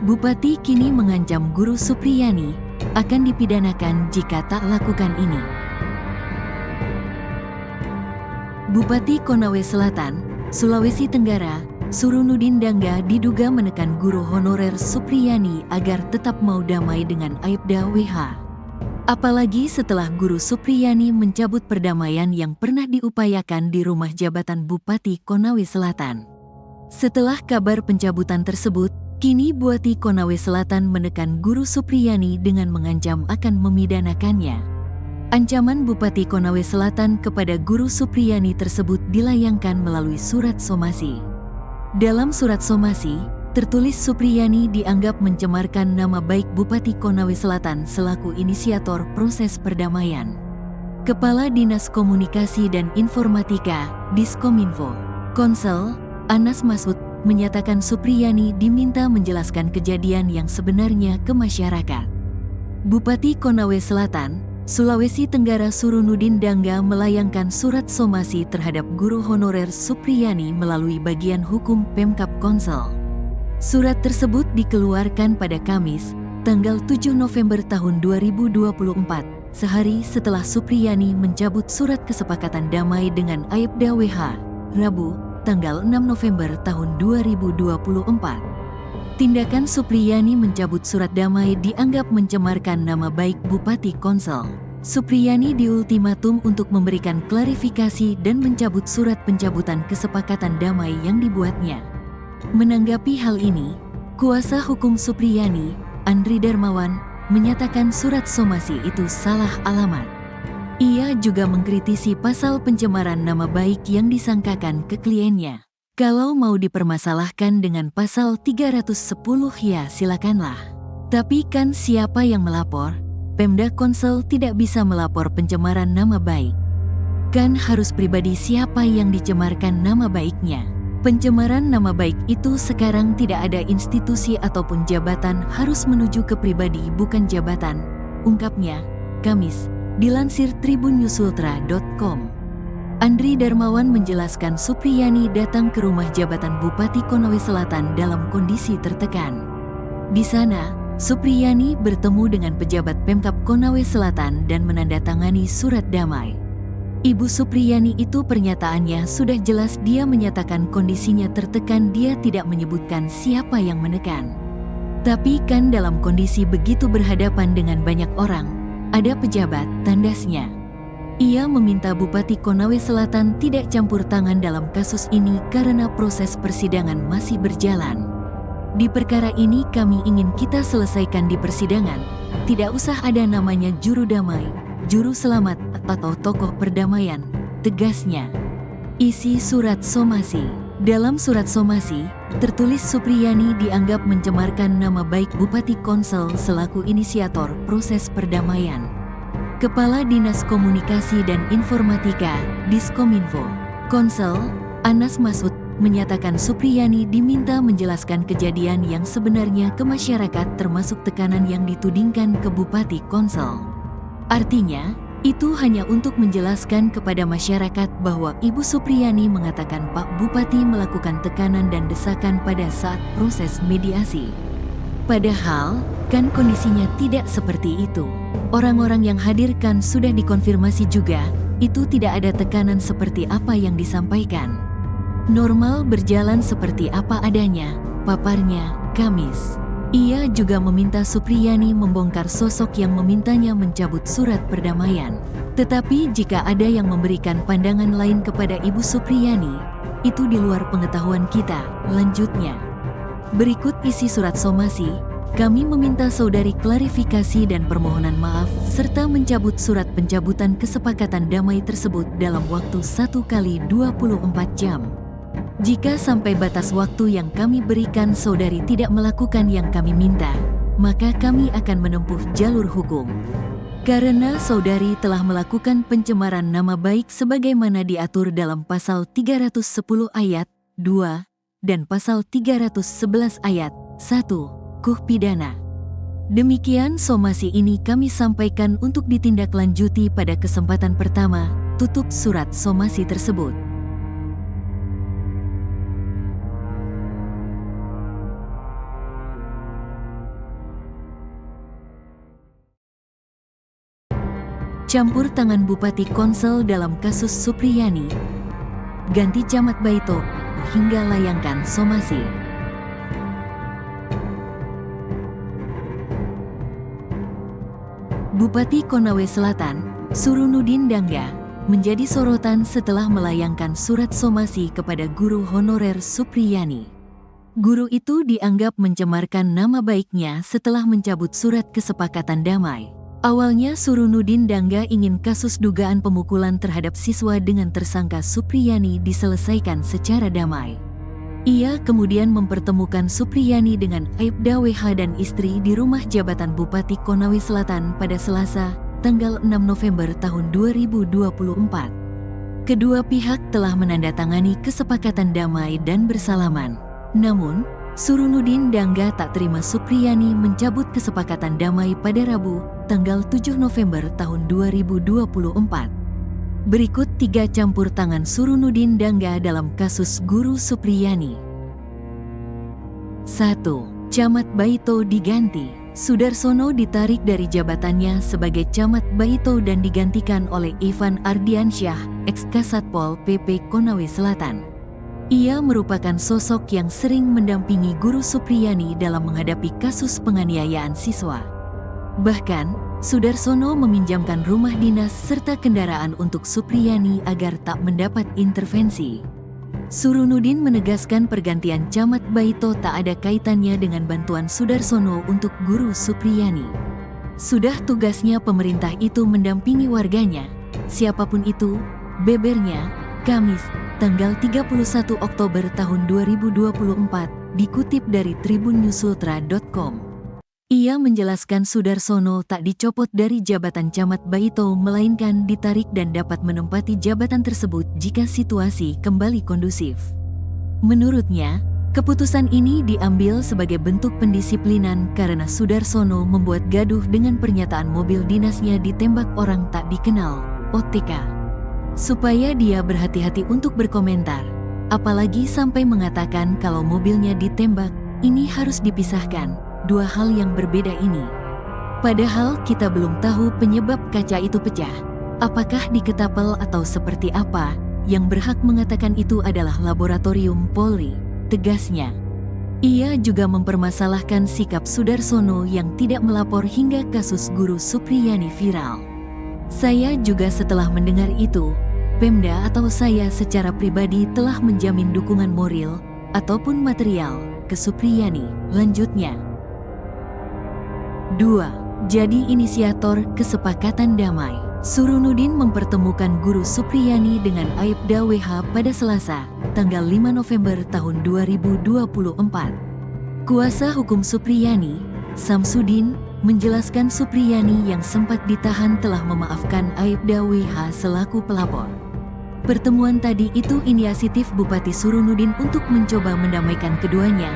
Bupati kini mengancam Guru Supriyani akan dipidanakan jika tak lakukan ini. Bupati Konawe Selatan, Sulawesi Tenggara, Surunudin Dangga diduga menekan guru honorer Supriyani agar tetap mau damai dengan Aibda WH. Apalagi setelah Guru Supriyani mencabut perdamaian yang pernah diupayakan di rumah jabatan Bupati Konawe Selatan. Setelah kabar pencabutan tersebut, kini Bupati Konawe Selatan menekan Guru Supriyani dengan mengancam akan memidanakannya. Ancaman Bupati Konawe Selatan kepada Guru Supriyani tersebut dilayangkan melalui surat somasi. Dalam surat somasi, tertulis Supriyani dianggap mencemarkan nama baik Bupati Konawe Selatan selaku inisiator proses perdamaian. Kepala Dinas Komunikasi dan Informatika, Diskominfo, Konsel, Anas Masud, menyatakan Supriyani diminta menjelaskan kejadian yang sebenarnya ke masyarakat. Bupati Konawe Selatan, Sulawesi Tenggara Surunudin Dangga melayangkan surat somasi terhadap guru honorer Supriyani melalui bagian hukum Pemkab Konsel. Surat tersebut dikeluarkan pada Kamis, tanggal 7 November tahun 2024, sehari setelah Supriyani mencabut surat kesepakatan damai dengan Aibda WH, Rabu, tanggal 6 November tahun 2024. Tindakan Supriyani mencabut surat damai dianggap mencemarkan nama baik Bupati Konsel. Supriyani diultimatum untuk memberikan klarifikasi dan mencabut surat pencabutan kesepakatan damai yang dibuatnya. Menanggapi hal ini, kuasa hukum Supriyani, Andri Darmawan, menyatakan surat somasi itu salah alamat. Ia juga mengkritisi pasal pencemaran nama baik yang disangkakan ke kliennya. Kalau mau dipermasalahkan dengan pasal 310 ya silakanlah. Tapi kan siapa yang melapor? Pemda Konsel tidak bisa melapor pencemaran nama baik. Kan harus pribadi siapa yang dicemarkan nama baiknya. Pencemaran nama baik itu sekarang tidak ada institusi ataupun jabatan, harus menuju ke pribadi bukan jabatan, ungkapnya, Kamis. Dilansir tribunnews.ultra.com. Andri Darmawan menjelaskan Supriyani datang ke rumah jabatan Bupati Konawe Selatan dalam kondisi tertekan. Di sana, Supriyani bertemu dengan pejabat Pemkab Konawe Selatan dan menandatangani surat damai. Ibu Supriyani itu pernyataannya sudah jelas, dia menyatakan kondisinya tertekan, dia tidak menyebutkan siapa yang menekan. Tapi kan dalam kondisi begitu berhadapan dengan banyak orang, ada pejabat, tandasnya. Ia meminta Bupati Konawe Selatan tidak campur tangan dalam kasus ini karena proses persidangan masih berjalan. Di perkara ini kami ingin kita selesaikan di persidangan, tidak usah ada namanya juru damai, juru selamat, atau tokoh perdamaian, tegasnya. Isi surat somasi. Dalam surat somasi, tertulis Supriyani dianggap mencemarkan nama baik Bupati Konsel selaku inisiator proses perdamaian. Kepala Dinas Komunikasi dan Informatika, Diskominfo, Konsel, Anas Masud, menyatakan Supriyani diminta menjelaskan kejadian yang sebenarnya ke masyarakat termasuk tekanan yang ditudingkan ke Bupati Konsel. Artinya, itu hanya untuk menjelaskan kepada masyarakat bahwa Ibu Supriyani mengatakan Pak Bupati melakukan tekanan dan desakan pada saat proses mediasi. Padahal, kan kondisinya tidak seperti itu. Orang-orang yang hadirkan sudah dikonfirmasi juga, itu tidak ada tekanan seperti apa yang disampaikan. Normal berjalan seperti apa adanya, paparnya, Kamis. Ia juga meminta Supriyani membongkar sosok yang memintanya mencabut surat perdamaian. Tetapi jika ada yang memberikan pandangan lain kepada Ibu Supriyani, itu di luar pengetahuan kita, lanjutnya. Berikut isi surat somasi. Kami meminta saudari klarifikasi dan permohonan maaf, serta mencabut surat pencabutan kesepakatan damai tersebut dalam waktu 1x24 jam. Jika sampai batas waktu yang kami berikan saudari tidak melakukan yang kami minta, maka kami akan menempuh jalur hukum. Karena saudari telah melakukan pencemaran nama baik sebagaimana diatur dalam pasal 310 ayat 2 dan pasal 311 ayat 1 KUH pidana. Demikian somasi ini kami sampaikan untuk ditindaklanjuti pada kesempatan pertama, tutup surat somasi tersebut. Campur tangan Bupati Konsel dalam kasus Supriyani. Ganti Camat Baito hingga layangkan somasi. Bupati Konawe Selatan, Surunudin Dangga, menjadi sorotan setelah melayangkan surat somasi kepada guru honorer Supriyani. Guru itu dianggap mencemarkan nama baiknya setelah mencabut surat kesepakatan damai. Awalnya Surunudin Dangga ingin kasus dugaan pemukulan terhadap siswa dengan tersangka Supriyani diselesaikan secara damai. Ia kemudian mempertemukan Supriyani dengan Aibda WH dan istri di rumah jabatan Bupati Konawe Selatan pada Selasa, tanggal 6 November tahun 2024. Kedua pihak telah menandatangani kesepakatan damai dan bersalaman. Namun, Surunudin Dangga tak terima Supriyani mencabut kesepakatan damai pada Rabu, tanggal 7 November tahun 2024. Berikut 3 campur tangan Surunudin Dangga dalam kasus guru Supriyani. 1. Camat Baito diganti. Sudarsono ditarik dari jabatannya sebagai Camat Baito dan digantikan oleh Ivan Ardiansyah, ex-Kasatpol PP Konawe Selatan. Ia merupakan sosok yang sering mendampingi guru Supriyani dalam menghadapi kasus penganiayaan siswa. Bahkan, Sudarsono meminjamkan rumah dinas serta kendaraan untuk Supriyani agar tak mendapat intervensi. Surunudin menegaskan pergantian Camat Baito tak ada kaitannya dengan bantuan Sudarsono untuk guru Supriyani. Sudah tugasnya pemerintah itu mendampingi warganya, siapapun itu, bebernya. Kamis, tanggal 31 Oktober tahun 2024, dikutip dari tribunnyusultra.com. Ia menjelaskan Sudarsono tak dicopot dari jabatan Camat Baito melainkan ditarik dan dapat menempati jabatan tersebut jika situasi kembali kondusif. Menurutnya, keputusan ini diambil sebagai bentuk pendisiplinan karena Sudarsono membuat gaduh dengan pernyataan mobil dinasnya ditembak orang tak dikenal, OTK. Supaya dia berhati-hati untuk berkomentar, apalagi sampai mengatakan kalau mobilnya ditembak, ini harus dipisahkan, dua hal yang berbeda ini. Padahal kita belum tahu penyebab kaca itu pecah, apakah diketapel atau seperti apa, yang berhak mengatakan itu adalah laboratorium Polri, tegasnya. Ia juga mempermasalahkan sikap Sudarsono yang tidak melapor hingga kasus guru Supriyani viral. Saya juga setelah mendengar itu, Pemda atau saya secara pribadi telah menjamin dukungan moral ataupun material ke Supriyani, lanjutnya. 2. Jadi inisiator kesepakatan damai. Surunudin mempertemukan guru Supriyani dengan Aibda WH pada Selasa, tanggal 5 November tahun 2024. Kuasa hukum Supriyani, Samsudin, menjelaskan Supriyani yang sempat ditahan telah memaafkan Aibda WH selaku pelapor. Pertemuan tadi itu inisiatif Bupati Surunudin untuk mencoba mendamaikan keduanya,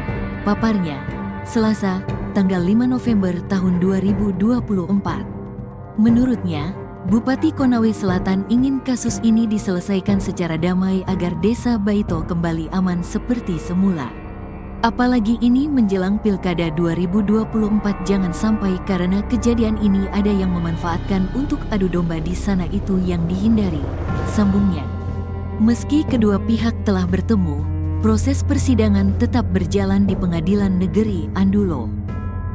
paparnya, Selasa, tanggal 5 November tahun 2024. Menurutnya, Bupati Konawe Selatan ingin kasus ini diselesaikan secara damai agar desa Baito kembali aman seperti semula. Apalagi ini menjelang Pilkada 2024, jangan sampai karena kejadian ini ada yang memanfaatkan untuk adu domba di sana, itu yang dihindari, sambungnya. Meski kedua pihak telah bertemu, proses persidangan tetap berjalan di Pengadilan Negeri Andulo.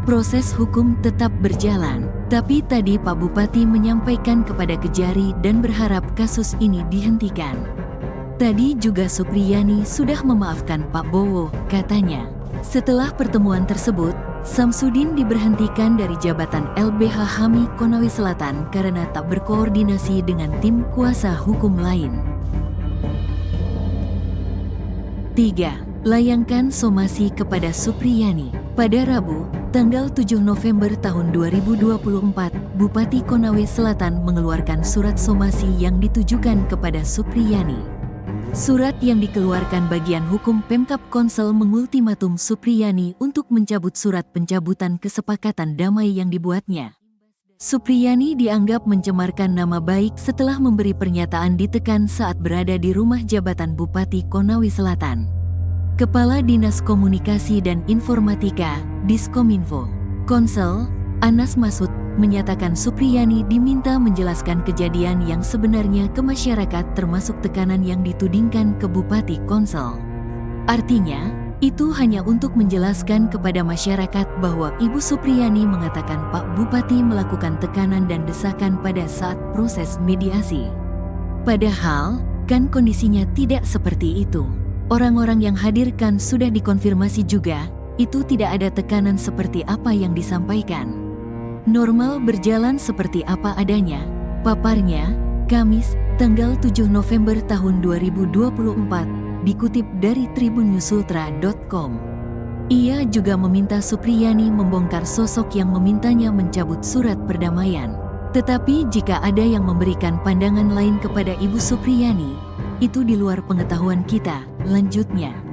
Proses hukum tetap berjalan, tapi tadi Pak Bupati menyampaikan kepada Kejari dan berharap kasus ini dihentikan. Tadi juga Supriyani sudah memaafkan Pak Bowo, katanya. Setelah pertemuan tersebut, Samsudin diberhentikan dari jabatan LBH HAMI Konawe Selatan karena tak berkoordinasi dengan tim kuasa hukum lain. 3. Layangkan somasi kepada Supriyani. Pada Rabu, tanggal 7 November tahun 2024, Bupati Konawe Selatan mengeluarkan surat somasi yang ditujukan kepada Supriyani. Surat yang dikeluarkan bagian hukum Pemkab Konsel mengultimatum Supriyani untuk mencabut surat pencabutan kesepakatan damai yang dibuatnya. Supriyani dianggap mencemarkan nama baik setelah memberi pernyataan ditekan saat berada di rumah jabatan Bupati Konawe Selatan. Kepala Dinas Komunikasi dan Informatika, Diskominfo, Konsel, Anas Masud, menyatakan Supriyani diminta menjelaskan kejadian yang sebenarnya ke masyarakat termasuk tekanan yang ditudingkan ke Bupati Konsel. Artinya, itu hanya untuk menjelaskan kepada masyarakat bahwa Ibu Supriyani mengatakan Pak Bupati melakukan tekanan dan desakan pada saat proses mediasi. Padahal, kan kondisinya tidak seperti itu. Orang-orang yang hadirkan sudah dikonfirmasi juga, itu tidak ada tekanan seperti apa yang disampaikan. Normal berjalan seperti apa adanya, paparnya, Kamis, tanggal 7 November tahun 2024, dikutip dari tribunnyusultra.com. Ia juga meminta Supriyani membongkar sosok yang memintanya mencabut surat perdamaian. Tetapi jika ada yang memberikan pandangan lain kepada Ibu Supriyani, itu di luar pengetahuan kita, lanjutnya.